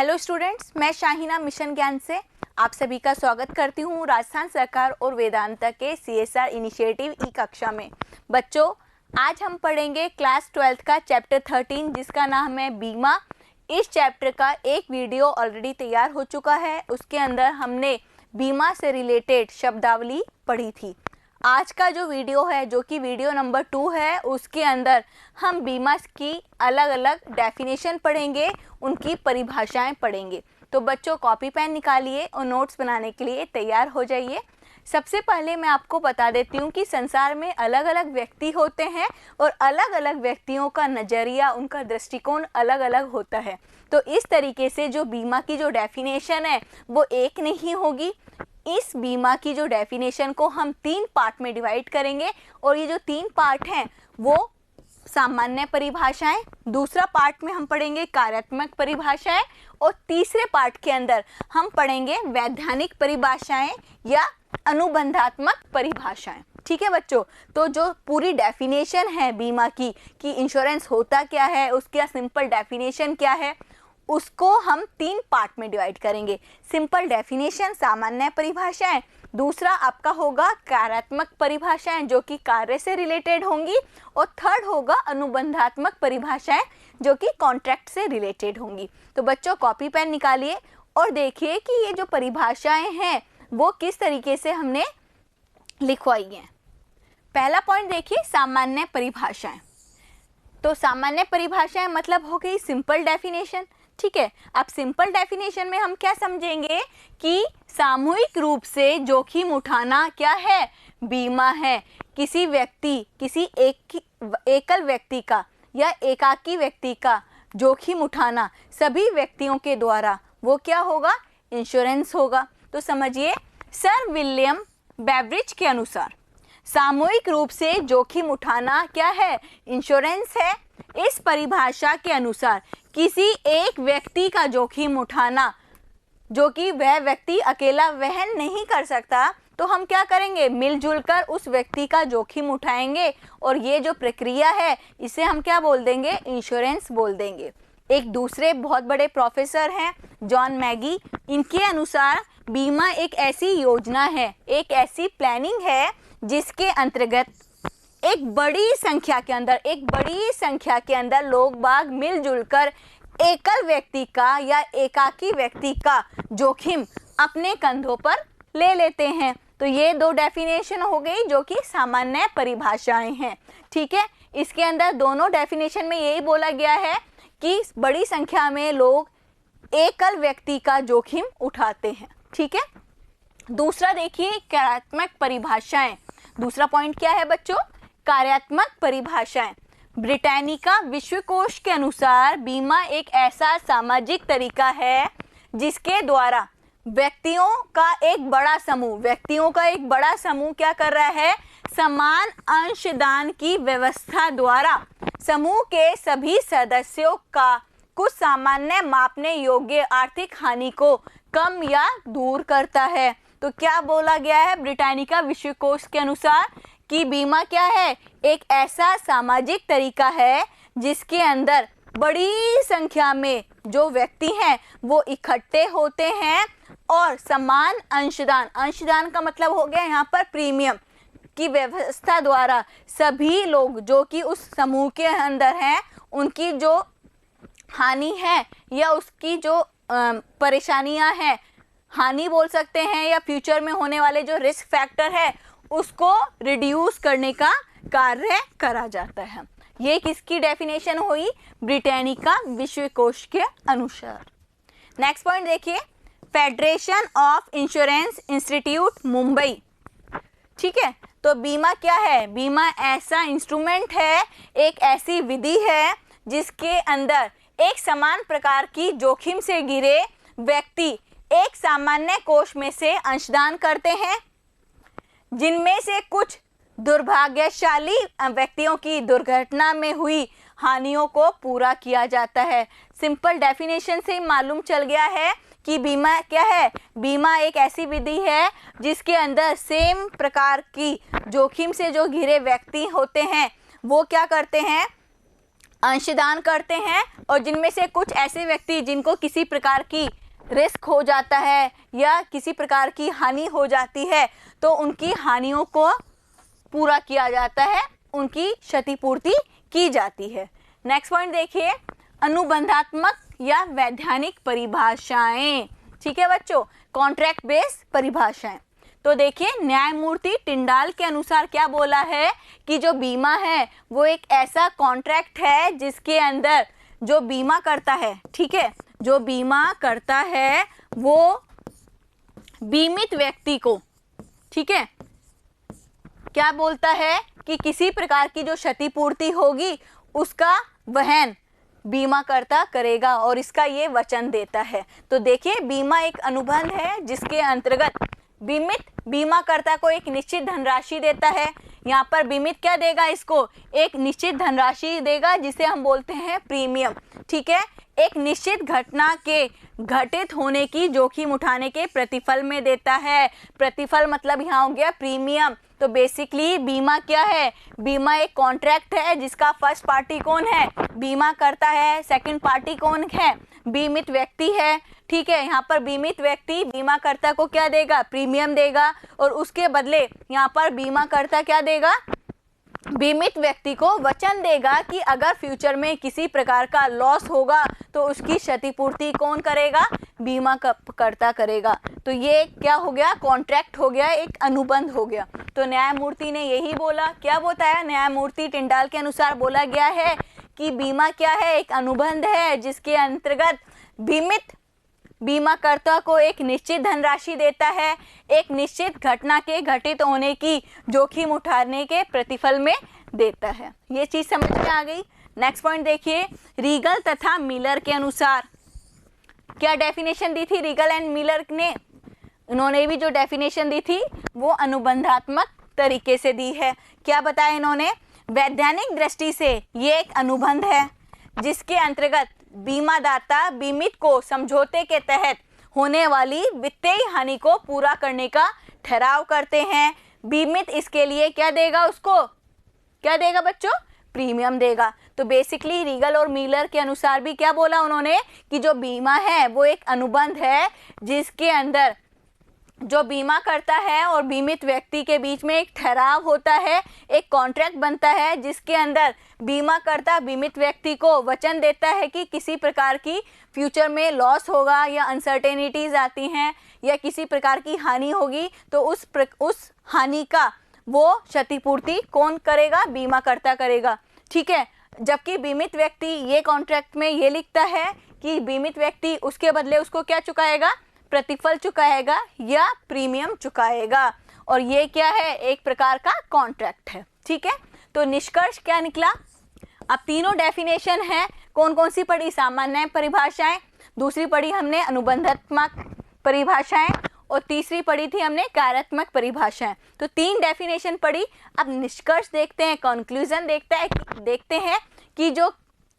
Hello students, मैं Shahina mission ज्ञान से आप सभी का स्वागत करती हूँ राजस्थान सरकार और वेदांता के CSR इनिशिएटिव ई कक्षा में। बच्चों, आज हम पढ़ेंगे क्लास 12th का चैप्टर 13 जिसका नाम है बीमा। इस चैप्टर का एक वीडियो ऑलरेडी तैयार हो चुका है। उसके अंदर हमने बीमा से रिलेटेड शब्दावली पढ़ी थी। आज का जो वीडियो है, जो कि वीडियो नंबर 2 है, उसके अंदर हम बीमा की अलग अलग डेफिनेशन पढ़ेंगे, उनकी परिभाषाएं पढ़ेंगे। तो बच्चों, कॉपी पेन निकालिए और नोट्स बनाने के लिए तैयार हो जाइए। सबसे पहले मैं आपको बता देती हूँ कि संसार में अलग अलग व्यक्ति होते हैं और अलग अलग व्यक्तियों का नज़रिया, उनका दृष्टिकोण अलग अलग होता है। तो इस तरीके से जो बीमा की जो डेफिनेशन है वो एक नहीं होगी। इस बीमा की जो डेफिनेशन को हम 3 पार्ट में डिवाइड करेंगे और ये जो 3 पार्ट हैं वो सामान्य परिभाषाएं, दूसरा पार्ट में हम पढ़ेंगे कार्यात्मक परिभाषाएं और तीसरे पार्ट के अंदर हम पढ़ेंगे वैधानिक परिभाषाएं या अनुबंधात्मक परिभाषाएं। ठीक है बच्चों, तो जो पूरी डेफिनेशन है बीमा की कि इंश्योरेंस होता क्या है, उसका सिंपल डेफिनेशन क्या है, उसको हम 3 पार्ट में डिवाइड करेंगे। सिंपल डेफिनेशन, सामान्य परिभाषाएं, दूसरा आपका होगा कार्यात्मक परिभाषाएं जो कि कार्य से रिलेटेड होंगी, और थर्ड होगा अनुबंधात्मक परिभाषाएं जो कि कॉन्ट्रैक्ट से रिलेटेड होंगी। तो बच्चों, कॉपी पेन निकालिए और देखिए कि ये जो परिभाषाएं हैं वो किस तरीके से हमने लिखवाई हैं। पहला पॉइंट देखिए, सामान्य परिभाषाएं। तो सामान्य परिभाषाएं मतलब हो गई सिंपल डेफिनेशन। ठीक है, अब सिंपल डेफिनेशन में हम क्या समझेंगे कि सामूहिक रूप से जोखिम उठाना क्या है, बीमा है। किसी व्यक्ति, किसी एकल व्यक्ति का या एकाकी व्यक्ति का जोखिम उठाना सभी व्यक्तियों के द्वारा, वो क्या होगा, इंश्योरेंस होगा। तो समझिए, सर विलियम बेवरिज के अनुसार सामूहिक रूप से जोखिम उठाना क्या है, इंश्योरेंस है। इस परिभाषा के अनुसार किसी एक व्यक्ति का जोखिम उठाना जो कि वह व्यक्ति अकेला वहन नहीं कर सकता, तो हम क्या करेंगे, मिलजुल कर उस व्यक्ति का जोखिम उठाएंगे और ये जो प्रक्रिया है इसे हम क्या बोल देंगे, इंश्योरेंस बोल देंगे। एक दूसरे बहुत बड़े प्रोफेसर हैं जॉन मैगी, इनके अनुसार बीमा एक ऐसी योजना है, एक ऐसी प्लानिंग है जिसके अंतर्गत एक बड़ी संख्या के अंदर लोग बाग मिलजुल कर एकल व्यक्ति का या एकाकी व्यक्ति का जोखिम अपने कंधों पर ले लेते हैं। तो ये 2 डेफिनेशन हो गई जो कि सामान्य परिभाषाएं हैं। ठीक है, इसके अंदर दोनों डेफिनेशन में यही बोला गया है कि बड़ी संख्या में लोग एकल व्यक्ति का जोखिम उठाते हैं। ठीक है, दूसरा देखिए, कार्यात्मक परिभाषाएं। दूसरा पॉइंट क्या है बच्चों, कार्यात्मक परिभाषाएं। ब्रिटानिका विश्वकोश के अनुसार बीमा एक ऐसा सामाजिक तरीका है जिसके द्वारा व्यक्तियों का एक बड़ा समूह क्या कर रहा है, समान अंशदान की व्यवस्था द्वारा समूह के सभी सदस्यों का कुछ सामान्य मापने योग्य आर्थिक हानि को कम या दूर करता है। तो क्या बोला गया है ब्रिटानिका विश्वकोश के अनुसार कि बीमा क्या है, एक ऐसा सामाजिक तरीका है जिसके अंदर बड़ी संख्या में जो व्यक्ति हैं वो इकट्ठे होते हैं और समान अंशदान का मतलब हो गया यहाँ पर प्रीमियम की व्यवस्था द्वारा सभी लोग जो कि उस समूह के अंदर हैं, उनकी जो हानि है या उसकी जो परेशानियां हैं, हानि बोल सकते हैं, या फ्यूचर में होने वाले जो रिस्क फैक्टर है उसको रिड्यूस करने का कार्य करा जाता है। ये किसकी डेफिनेशन हुई, ब्रिटानिका विश्वकोश के अनुसार। नेक्स्ट पॉइंट देखिए, federation of insurance institute Mumbai. ठीक है, तो बीमा क्या है, बीमा ऐसा इंस्ट्रूमेंट है, एक ऐसी विधि है जिसके अंदर एक समान प्रकार की जोखिम से घिरे व्यक्ति एक सामान्य कोष में से अंशदान करते हैं, जिनमें से कुछ दुर्भाग्यशाली व्यक्तियों की दुर्घटना में हुई हानियों को पूरा किया जाता है। सिंपल डेफिनेशन से मालूम चल गया है कि बीमा क्या है, बीमा एक ऐसी विधि है जिसके अंदर सेम प्रकार की जोखिम से जो घिरे व्यक्ति होते हैं वो क्या करते हैं, अंशदान करते हैं और जिनमें से कुछ ऐसे व्यक्ति जिनको किसी प्रकार की रिस्क हो जाता है या किसी प्रकार की हानि हो जाती है तो उनकी हानियों को पूरा किया जाता है, उनकी क्षतिपूर्ति की जाती है। नेक्स्ट पॉइंट देखिए, अनुबंधात्मक या वैधानिक परिभाषाएं। ठीक है बच्चों, कॉन्ट्रैक्ट बेस्ड परिभाषाएं। तो देखिए न्यायमूर्ति टिंडाल के अनुसार क्या बोला है कि जो बीमा है वो एक ऐसा कॉन्ट्रैक्ट है जिसके अंदर जो बीमा करता है, ठीक है, जो बीमा करता है वो बीमित व्यक्ति को, ठीक है, क्या बोलता है कि किसी प्रकार की जो क्षतिपूर्ति होगी उसका वहन बीमाकर्ता करेगा और इसका ये वचन देता है। तो देखिए बीमा एक अनुबंध है जिसके अंतर्गत बीमित बीमाकर्ता को एक निश्चित धनराशि देता है। यहाँ पर बीमित क्या देगा, इसको एक निश्चित धनराशि देगा जिसे हम बोलते हैं प्रीमियम, ठीक है, एक निश्चित घटना के घटित होने की जोखिम उठाने के प्रतिफल में देता है। प्रतिफल मतलब यहाँ हो गया प्रीमियम। तो बेसिकली बीमा क्या है, बीमा एक कॉन्ट्रैक्ट है जिसका फर्स्ट पार्टी कौन है, बीमा करता है, सेकंड पार्टी कौन है, बीमित व्यक्ति है, ठीक है। यहाँ पर बीमित व्यक्ति बीमाकर्ता को क्या देगा, प्रीमियम देगा और उसके बदले यहाँ पर बीमाकर्ता क्या देगा, बीमित व्यक्ति को वचन देगा कि अगर फ्यूचर में किसी प्रकार का लॉस होगा तो उसकी क्षतिपूर्ति कौन करेगा, बीमा करता करेगा। तो ये क्या हो गया, कॉन्ट्रैक्ट हो गया, एक अनुबंध हो गया। तो न्यायमूर्ति ने यही बोला, क्या बताया, न्यायमूर्ति टिंडाल के अनुसार बोला गया है कि बीमा क्या है, एक अनुबंध है जिसके अंतर्गत बीमित बीमाकर्ता को एक निश्चित धनराशि देता है, एक निश्चित घटना के घटित होने की जोखिम उठाने के प्रतिफल में देता है। ये चीज समझ में आ गई। नेक्स्ट पॉइंट देखिए, रीगल तथा मिलर के अनुसार क्या डेफिनेशन दी थी रीगल एंड मिलर ने, इन्होंने भी जो डेफिनेशन दी थी वो अनुबंधात्मक तरीके से दी है। क्या बताया इन्होंने, वैधानिक दृष्टि से ये एक अनुबंध है जिसके अंतर्गत बीमादाता बीमित को समझौते के तहत होने वाली वित्तीय हानि को पूरा करने का ठहराव करते हैं। बीमित इसके लिए क्या देगा, उसको क्या देगा बच्चों, प्रीमियम देगा। तो बेसिकली रीगल और मिलर के अनुसार भी क्या बोला उन्होंने कि जो बीमा है वो एक अनुबंध है जिसके अंदर जो बीमा करता है और बीमित व्यक्ति के बीच में एक ठहराव होता है, एक कॉन्ट्रैक्ट बनता है जिसके अंदर बीमा करता बीमित व्यक्ति को वचन देता है कि किसी प्रकार की फ्यूचर में लॉस होगा या अनसर्टेनिटीज आती हैं या किसी प्रकार की हानि होगी तो उस हानि का वो क्षतिपूर्ति कौन करेगा, बीमा करता करेगा, ठीक है। जबकि बीमित व्यक्ति ये कॉन्ट्रैक्ट में ये लिखता है कि बीमित व्यक्ति उसके बदले उसको क्या चुकाएगा, प्रतिफल चुकाएगा या प्रीमियम चुकाएगा। और ये क्या है, एक प्रकार का कॉन्ट्रैक्ट है, ठीक है। तो निष्कर्ष क्या निकला, अब तीनों डेफिनेशन है, कौन कौन सी पढ़ी, सामान्य परिभाषाएं, दूसरी पढ़ी हमने अनुबंधात्मक परिभाषाएं और तीसरी पढ़ी थी हमने कार्यात्मक परिभाषाएं। तो तीन डेफिनेशन पढ़ी। अब निष्कर्ष देखते हैं, कंक्लूजन देखते हैं कि जो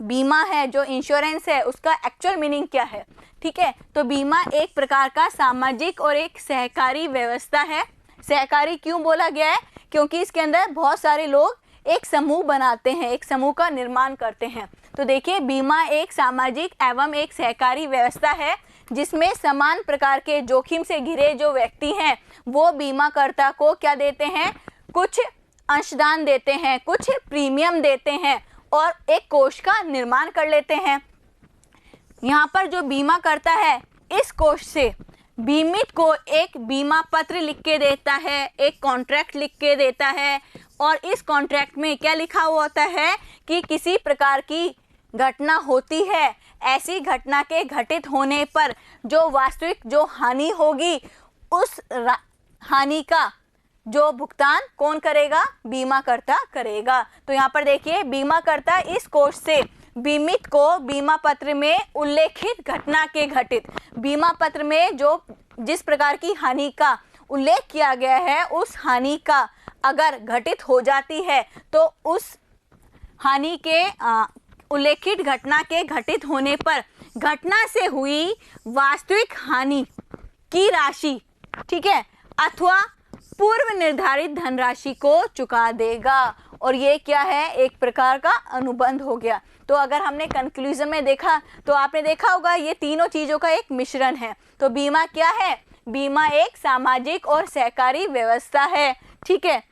बीमा है, जो इंश्योरेंस है, उसका एक्चुअल मीनिंग क्या है, ठीक है। तो बीमा एक प्रकार का सामाजिक और एक सहकारी व्यवस्था है। सहकारी क्यों बोला गया है, क्योंकि इसके अंदर बहुत सारे लोग एक समूह बनाते हैं, एक समूह का निर्माण करते हैं। तो देखिए बीमा एक सामाजिक एवं एक सहकारी व्यवस्था है जिसमें समान प्रकार के जोखिम से घिरे जो व्यक्ति हैं वो बीमाकर्ता को क्या देते हैं, कुछ अंशदान देते हैं, कुछ प्रीमियम देते हैं और एक कोष का निर्माण कर लेते हैं। यहाँ पर जो बीमा करता है इस कोष से बीमित को एक बीमा पत्र लिख के देता है, एक कॉन्ट्रैक्ट लिख के देता है और इस कॉन्ट्रैक्ट में क्या लिखा हुआ होता है कि किसी प्रकार की घटना होती है, ऐसी घटना के घटित होने पर जो वास्तविक जो हानि होगी उस हानि का जो भुगतान कौन करेगा, बीमाकर्ता करेगा। तो यहाँ पर देखिए बीमाकर्ता इस कोष से बीमित को बीमा पत्र में उल्लेखित घटना के घटित बीमा पत्र में जो जिस प्रकार की हानि का उल्लेख किया गया है उस हानि का अगर घटित हो जाती है तो उस हानि के उल्लेखित घटना के घटित होने पर घटना से हुई वास्तविक हानि की राशि, ठीक है, अथवा पूर्व निर्धारित धनराशि को चुका देगा। और ये क्या है, एक प्रकार का अनुबंध हो गया। तो अगर हमने कंक्लूजन में देखा तो आपने देखा होगा ये तीनों चीज़ों का एक मिश्रण है। तो बीमा क्या है? बीमा एक सामाजिक और सहकारी व्यवस्था है, ठीक है,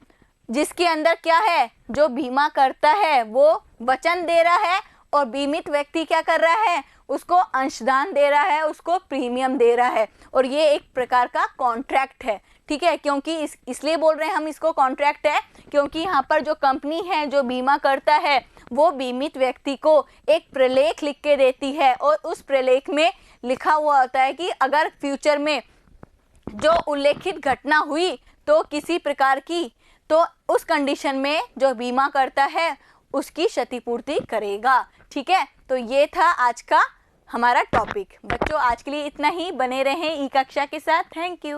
जिसके अंदर क्या है, जो बीमा करता है वो वचन दे रहा है और बीमित व्यक्ति क्या कर रहा है, उसको अंशदान दे रहा है, उसको प्रीमियम दे रहा है, और ये एक प्रकार का कॉन्ट्रैक्ट है, ठीक है। क्योंकि इसलिए बोल रहे हैं हम इसको कॉन्ट्रैक्ट है क्योंकि यहाँ पर जो कंपनी है जो बीमा करता है वो बीमित व्यक्ति को एक प्रलेख लिख के देती है और उस प्रलेख में लिखा हुआ होता है कि अगर फ्यूचर में जो उल्लेखित घटना हुई तो किसी प्रकार की, तो उस कंडीशन में जो बीमा करता है उसकी क्षतिपूर्ति करेगा, ठीक है। तो ये था आज का हमारा टॉपिक। बच्चों आज के लिए इतना ही, बने रहें ई कक्षा के साथ। Thank you.